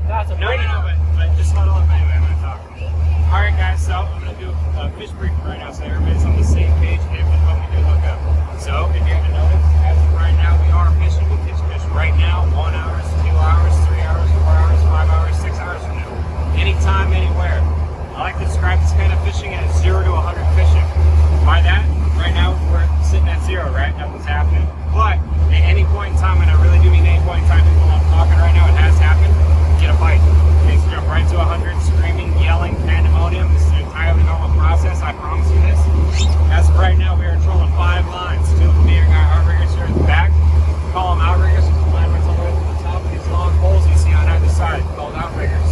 That's a No, but just huddle up anyway. I'm gonna talk. All right, guys. So I'm gonna do a fish briefing right now, so everybody's on the same page if and when we do hook up. So if you haven't noticed, as of right now, we are fishing with pitch fish. Right now, 1 hour, 2 hours, 3 hours, 4 hours, 5 hours, 6 hours from now. Anytime, anywhere. I like to describe this kind of fishing as 0 to 100 fishing. By that, right now we're sitting at 0, right? Nothing's happening. But at any point in time, and I really do mean any point in time, when I'm talking right now, it has happened. Get a bite. Things jump right to 100, screaming, yelling, pandemonium. This is an entirely normal process. I promise you this. As of right now, we are trolling 5 lines. 2 of them being our outriggers here at the back. We call them outriggers because the line runs all the way to the top of these long poles you see on either side, called outriggers.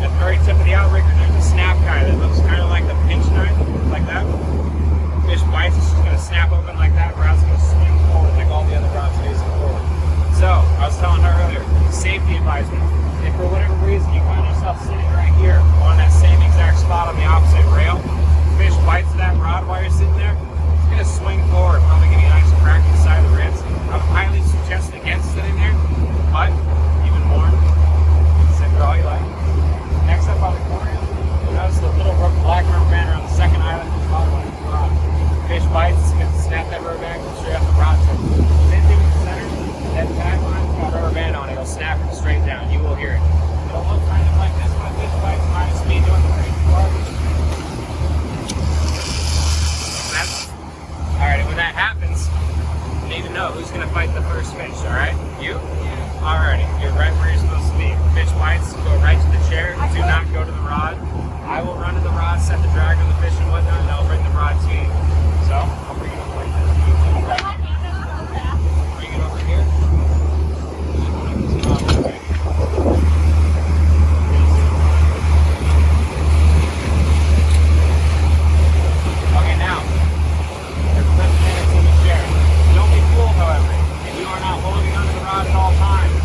At the very tip of the outrigger, there's a snap guy that looks kind of like the pinch knife, like that. Fish bites, it's just going to snap open like that. Rod's going to swing forward like all the other rods facing forward. So, I was telling her earlier, safety advisement. If for whatever reason you find yourself sitting right here on that same exact spot on the opposite rail, fish bites that rod while you're sitting there, it's going to swing forward, probably give you a nice crack in the side of the ribs. I would highly suggest against sitting there, but even more, you can sit there all you like. Next up on the corner, you'll notice the little black rubber band around the second island at the bottom of the rod. Fish bites, it's going to snap that rubber band straight off the rod tip. Same thing with the center, that tag line's got a rubber band on it, it'll snap it straight down, you will hear it. It'll look kind of like this when a fish bites, minus me doing the crazy part. Alright, and when that happens, you need to know who's going to fight the first fish, alright? You? Yeah. Alrighty, you're right where you're supposed to be. Fish bites, go right to the chair, do not go to the rod. I will run to the rod, set the drag on the fish and whatnot, and I'll bring the rod to you. So, I'll bring it over like this. Bring it over here. Okay, now, you're flipping minutes in the chair. Don't be fooled, however. If you are not holding onto the rod at all times,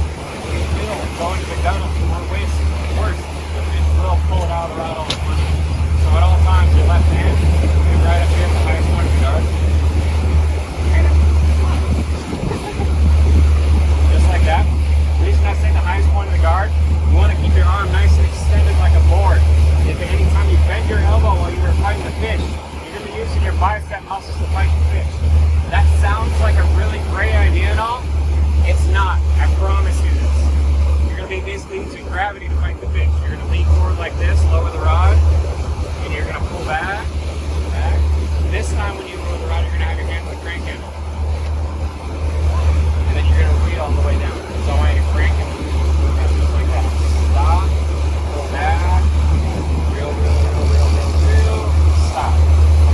you will go into the gunnel or waste worse. The fish will pull it out of the rod all the time. So at all times, your left hand will be right up here at the highest point of the guard. Just like that. The reason I say the highest point of the guard, you want to keep your arm nice and extended like a board. If at any time you bend your elbow while you were fighting the fish, you're going to be using your bicep muscles to fight the fish. That sounds like a really great idea and all. It's not. I promise you this. You're going to be basically using gravity to fight the fish. You're going to lean forward like this, lower the rod, and you're going to pull back, back. This time when you lower the rod, you're going to have your hand on the crank handle. And then you're going to lead all the way down. So I want you to crank it, just like that. Stop, pull back, reel, stop.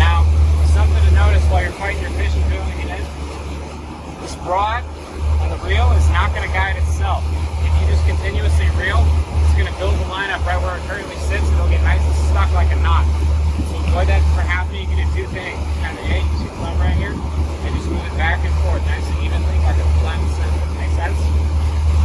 Now, something to notice while you're fighting your fish and doing it is, this rod on the reel is not going to guide itself. If you just continuously reel, it's going to build the line up right where it currently sits, and it'll get nice and stuck like a knot. To avoid that from happening, you can do 2 things. Kind of, you see the thumb right here, and just move it back and forth, nice and evenly, like a flat surface. Make sense?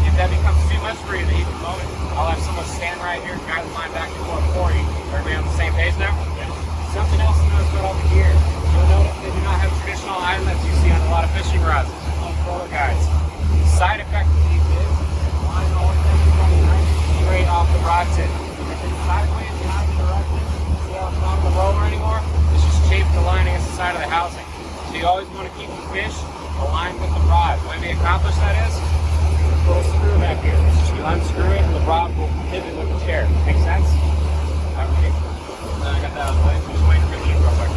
If that becomes too much for you at the even moment, I'll have someone stand right here, guide the line back and forth for you. Everybody on the same page now? Yeah. Something else to notice about over here. You'll notice they do not have traditional eyelets you see on a lot of fishing rods. These are called crawler guides. The side effect of these is the line always has to run nice and straight off the rod tip. If it's sideways in either direction, see how it's not on the roller anymore? It's just chafed the line against the side of the housing. So you always want to keep the fish aligned with the rod. The way we accomplish that is a little screw back here. You unscrew it and the rod will pivot with the chair. Make sense? Okay. Now I got that out of the way. Just wait for me real quick.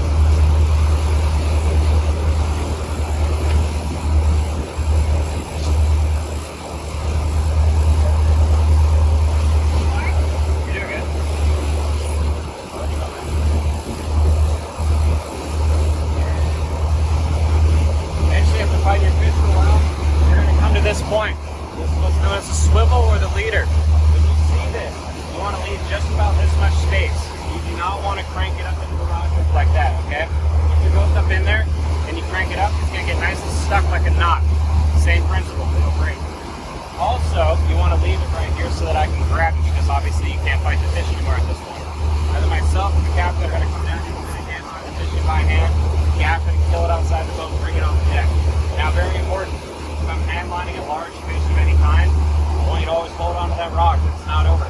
This point. This is what's known as a swivel or the leader. When you see this, you want to leave just about this much space. You do not want to crank it up into the rod like that, okay? If it goes up in there and you crank it up, it's going to get nice and stuck like a knot. Same principle, it'll break. Also, you want to leave it right here so that I can grab it, because obviously you can't fight the fish anymore at this point. Either myself or the captain are going to come down here and hand line the fish in by hand, cap it, kill it outside the boat, and bring it on the deck. Now, very important. If I'm hand lining a large fish of any kind, I want you to always hold on to that rock. It's not over.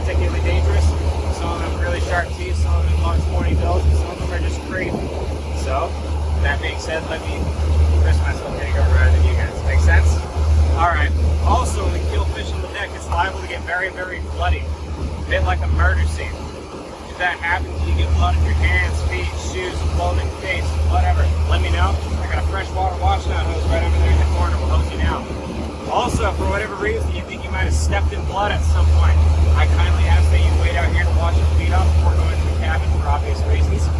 particularly dangerous. Some of them have really sharp teeth, some of them have long pointy bills, and some of them are just crazy. So, that being said, let me risk myself getting over rather than you guys. Make sense? Alright. Also, when we kill fish on the deck, it's liable to get very, very bloody. A bit like a murder scene. If that happens, you get blood on your hands, feet, shoes, clothing, face, whatever, let me know. I got a freshwater washout hose right over there in the corner. We'll hose you down. Also, for whatever reason, you think you might have stepped in blood at some point, I kindly ask that you wait out here to wash your feet off before going to the cabin for obvious reasons.